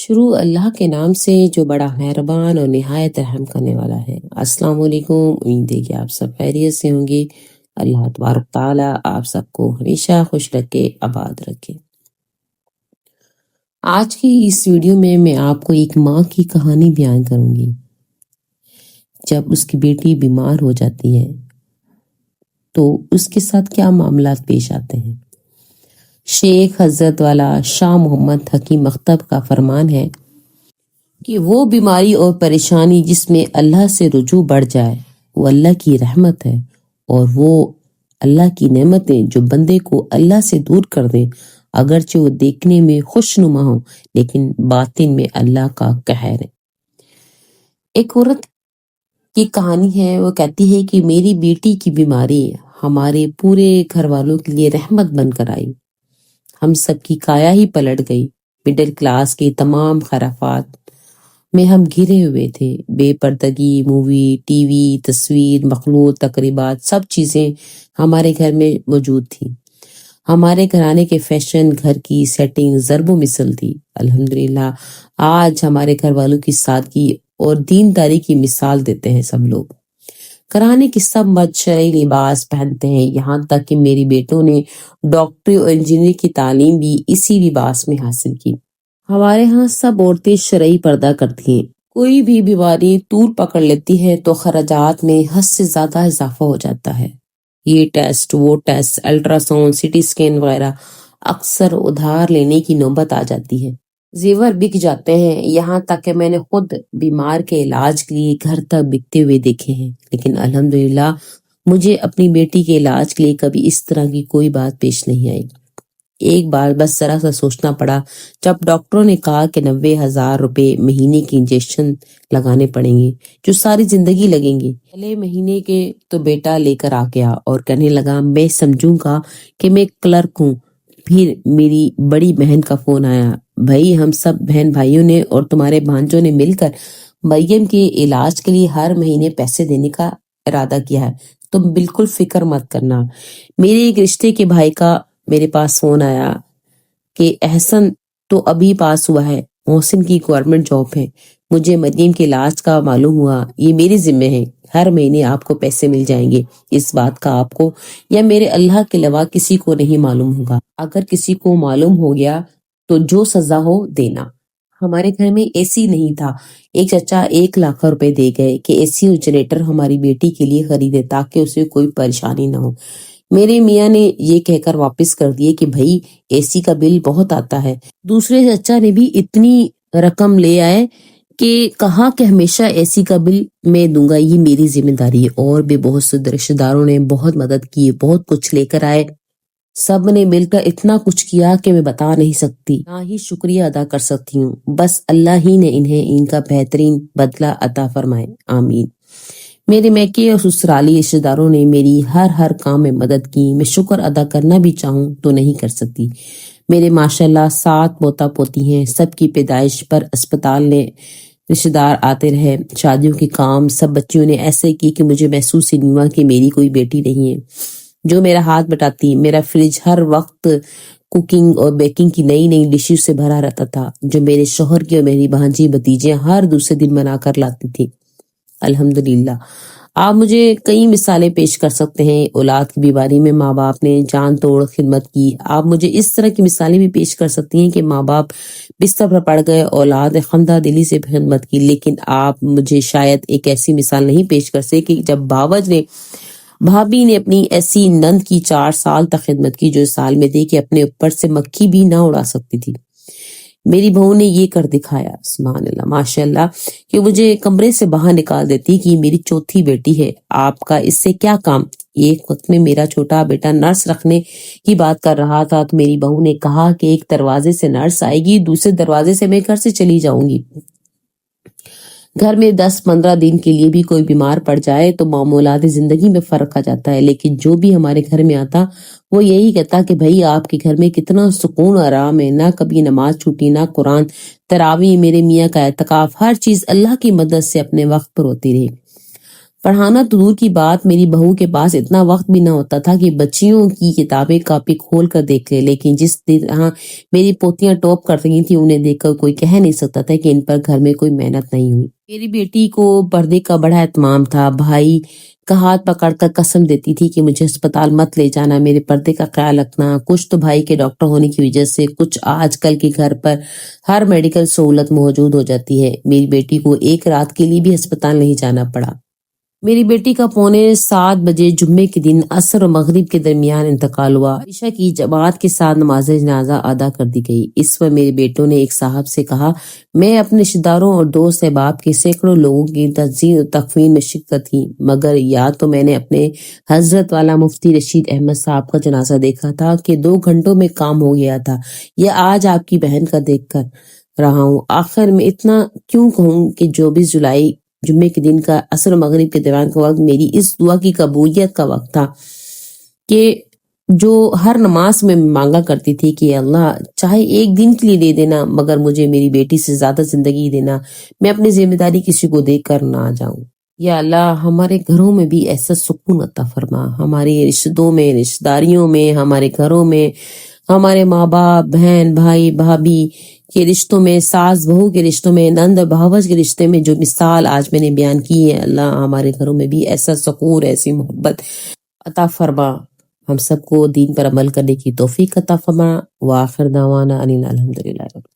شروع اللہ کے نام سے جو بڑا مہربان اور نہایت رحم کرنے والا ہے۔ السلام علیکم، امید ہے کہ آپ سب خیریت سے ہوں گے۔ اللہ تبارک تعالیٰ آپ سب کو ہمیشہ خوش رکھے، آباد رکھے۔ آج کی اس ویڈیو میں آپ کو ایک ماں کی کہانی بیان کروں گی۔ جب اس کی بیٹی بیمار ہو جاتی ہے تو اس کے ساتھ کیا معاملات پیش آتے ہیں۔ شیخ حضرت والا شاہ محمد حکیم مکتب کا فرمان ہے کہ وہ بیماری اور پریشانی جس میں اللہ سے رجوع بڑھ جائے وہ اللہ کی رحمت ہے، اور وہ اللہ کی نعمتیں جو بندے کو اللہ سے دور کر دیں، اگرچہ وہ دیکھنے میں خوشنما ہوں لیکن باطن میں اللہ کا قہر ہے۔ ایک عورت کی کہانی ہے، وہ کہتی ہے کہ میری بیٹی کی بیماری ہمارے پورے گھر والوں کے لیے رحمت بن کر آئی۔ ہم سب کی کایا ہی پلٹ گئی۔ مڈل کلاس کے تمام خرافات میں ہم گھرے ہوئے تھے۔ بے پردگی، مووی، ٹی وی، تصویر، مخلوط تقریبات، سب چیزیں ہمارے گھر میں موجود تھیں۔ ہمارے گھرانے کے فیشن، گھر کی سیٹنگ ضرب و مثل تھی۔ الحمدللہ آج ہمارے گھر والوں کی سادگی اور دینداری کی مثال دیتے ہیں سب لوگ۔ گھرانے کی سب مرد شرعی لباس پہنتے ہیں، یہاں تک کہ میری بیٹوں نے ڈاکٹری اور انجینئرنگ کی تعلیم بھی اسی لباس میں حاصل کی۔ ہمارے ہاں سب عورتیں شرعی پردہ کرتی ہیں۔ کوئی بھی بیماری طول پکڑ لیتی ہے تو خراجات میں حد سے زیادہ اضافہ ہو جاتا ہے۔ یہ ٹیسٹ، وہ test, ultrasound, C T scan وغیرہ، اکثر ادھار لینے کی نوبت آ جاتی ہے۔ زیور بک جاتے ہیں، یہاں تک کہ میں نے خود بیمار کے علاج کے لیے گھر تک بکتے ہوئے دیکھے ہیں، لیکن الحمدللہ مجھے اپنی بیٹی کے علاج کے لیے کبھی اس طرح کی کوئی بات پیش نہیں آئی۔ ایک بار بس ذرا سا سوچنا پڑا جب ڈاکٹروں نے کہا کہ 90,000 روپے مہینے کی انجیکشن لگانے پڑیں گے جو ساری زندگی لگیں گے۔ پہلے مہینے کے تو بیٹا لے کر آ گیا اور کہنے لگا میں سمجھوں گا کہ میں کلرک ہوں۔ پھر میری بڑی بہن کا فون آیا، بھائی ہم سب بہن بھائیوں نے اور تمہارے بھانجوں نے مل کر مریم کے علاج کے لیے ہر مہینے پیسے دینے کا ارادہ کیا ہے، تم بالکل فکر مت کرنا۔ میرے ایک رشتے کے بھائی کا میرے پاس فون آیا کہ احسن تو ابھی پاس ہوا ہے، محسن کی گورنمنٹ جاب ہے، مجھے مریم کے علاج کا معلوم ہوا، یہ میری ذمہ ہے، ہر مہینے آپ کو پیسے مل جائیں گے، اس بات کا آپ کو یا میرے اللہ کے علاوہ کسی کو نہیں معلوم ہوگا، اگر کسی کو معلوم ہو گیا تو جو سزا ہو دینا۔ ہمارے گھر میں اے سی نہیں تھا، ایک چچا 1 لاکھ روپے دے گئے کہ اے سی اور جنریٹر ہماری بیٹی کے لیے خریدے تاکہ اسے کوئی پریشانی نہ ہو۔ میرے میاں نے یہ کہہ کر واپس کر دیے کہ بھائی اے سی کا بل بہت آتا ہے۔ دوسرے چچا نے بھی اتنی رقم لے آئے کہ کہا کہ ہمیشہ اے سی کا بل میں دوں گا، یہ میری ذمہ داری ہے۔ اور بھی بہت سے رشتہ داروں نے بہت مدد کی، بہت کچھ لے کر آئے، سب نے مل کر اتنا کچھ کیا کہ میں بتا نہیں سکتی، نہ ہی شکریہ ادا کر سکتی ہوں۔ بس اللہ ہی نے انہیں ان کا بہترین بدلہ عطا فرمائے، آمین۔ میرے میکے اور سسرالی رشتہ داروں نے میری ہر کام میں مدد کی، میں شکر ادا کرنا بھی چاہوں تو نہیں کر سکتی۔ میرے ماشاءاللہ 7 پوتا پوتی ہیں، سب کی پیدائش پر اسپتال نے رشتہ دار آتے رہے، شادیوں کے کام سب بچیوں نے ایسے کی کہ مجھے محسوس ہی نہیں ہوا کہ میری کوئی بیٹی نہیں ہے، جو میرا ہاتھ بٹاتی۔ میرا فریج ہر وقت کوکنگ اور بیکنگ کی نئی ڈشز سے بھرا رہتا تھا، جو میرے شوہر کی اور میری بھانجی بھتیجے ہر دوسرے دن بنا کر لاتی تھی۔ الحمدللہ آپ مجھے کئی مثالیں پیش کر سکتے ہیں۔ اولاد کی بیماری میں ماں باپ نے جان توڑ خدمت کی۔ آپ مجھے اس طرح کی مثالیں بھی پیش کر سکتی ہیں کہ ماں باپ بستر پر پڑ گئے، اولاد نے خندہ دلی سے خدمت کی، لیکن آپ مجھے شاید ایک ایسی مثال نہیں پیش کر سکتے کہ جب بھابی نے اپنی ایسی نند کی 4 سال تک خدمت کی جو سال میں تھی کہ اپنے اوپر سے مکھی بھی نہ اڑا سکتی تھی۔ میری بہو نے یہ کر دکھایا، سبحان اللہ، ماشاء اللہ، کہ مجھے کمرے سے باہر نکال دیتی کہ میری چوتھی بیٹی ہے، آپ کا اس سے کیا کام۔ ایک وقت میں میرا چھوٹا بیٹا نرس رکھنے کی بات کر رہا تھا تو میری بہو نے کہا کہ ایک دروازے سے نرس آئے گی، دوسرے دروازے سے میں گھر سے چلی جاؤں گی۔ گھر میں 10-15 دن کے لیے بھی کوئی بیمار پڑ جائے تو معمولات زندگی میں فرق آ جاتا ہے، لیکن جو بھی ہمارے گھر میں آتا وہ یہی کہتا کہ بھائی آپ کے گھر میں کتنا سکون آرام ہے، نہ کبھی نماز چھوٹی، نہ قرآن، تراویح، میرے میاں کا اعتکاف، ہر چیز اللہ کی مدد سے اپنے وقت پر ہوتی رہی۔ پڑھانا تو دور کی بات، میری بہو کے پاس اتنا وقت بھی نہ ہوتا تھا کہ بچیوں کی کتابیں کاپی کھول کر دیکھ لے، لیکن جس طرح میری پوتیاں ٹاپ کر رہی تھیں انہیں دیکھ کر کوئی کہہ نہیں سکتا تھا کہ ان پر گھر میں کوئی محنت نہیں ہوئی۔ میری بیٹی کو پردے کا بڑا اہتمام تھا، بھائی کا ہاتھ پکڑ کر قسم دیتی تھی کہ مجھے اسپتال مت لے جانا، میرے پردے کا خیال رکھنا۔ کچھ تو بھائی کے ڈاکٹر ہونے کی وجہ سے، کچھ آج کل کے گھر پر ہر میڈیکل سہولت موجود ہو جاتی ہے۔ میری بیٹی کو ایک رات کے لیے بھی اسپتال نہیں جانا پڑا۔ میری بیٹی کا 6:45 بجے جمعے کے دن عصر و مغرب کے درمیان انتقال ہوا۔ عشاء کی جماعت کے ساتھ نماز جنازہ ادا کر دی گئی۔ اس پر میرے بیٹوں نے ایک صاحب سے کہا، میں اپنے رشتہ داروں اور دوست احباب کے سینکڑوں لوگوں کی تزئین و تکفین میں شرکت کی، مگر یا تو میں نے اپنے حضرت والا مفتی رشید احمد صاحب کا جنازہ دیکھا تھا کہ 2 گھنٹوں میں کام ہو گیا تھا، یا آج آپ کی بہن کا دیکھ کر رہا ہوں۔ آخر میں اتنا کیوں کہوں کہ 24 جولائی جمعے کے دن کا عصر و مغرب کے درمیان کا وقت میری اس دعا کی قبولیت کا وقت تھا کہ جو ہر نماز میں مانگا کرتی تھی کہ اللہ چاہے ایک دن کے لیے دے دینا، مگر مجھے میری بیٹی سے زیادہ زندگی دینا، میں اپنی ذمہ داری کسی کو دے کر نہ جاؤں۔ یا اللہ ہمارے گھروں میں بھی ایسا سکون عطا فرما، ہمارے رشتوں میں، رشتہ داریوں میں، ہمارے گھروں میں، ہمارے ماں باپ، بہن بھائی بھابھی کے رشتوں میں، ساس بہو کے رشتوں میں، نند بھاوج کے رشتے میں جو مثال آج میں نے بیان کی ہے، اللہ ہمارے گھروں میں بھی ایسا سکون، ایسی محبت عطا فرما، ہم سب کو دین پر عمل کرنے کی توفیق عطا فرما۔ وآخر دعوانا ان الحمدللہ۔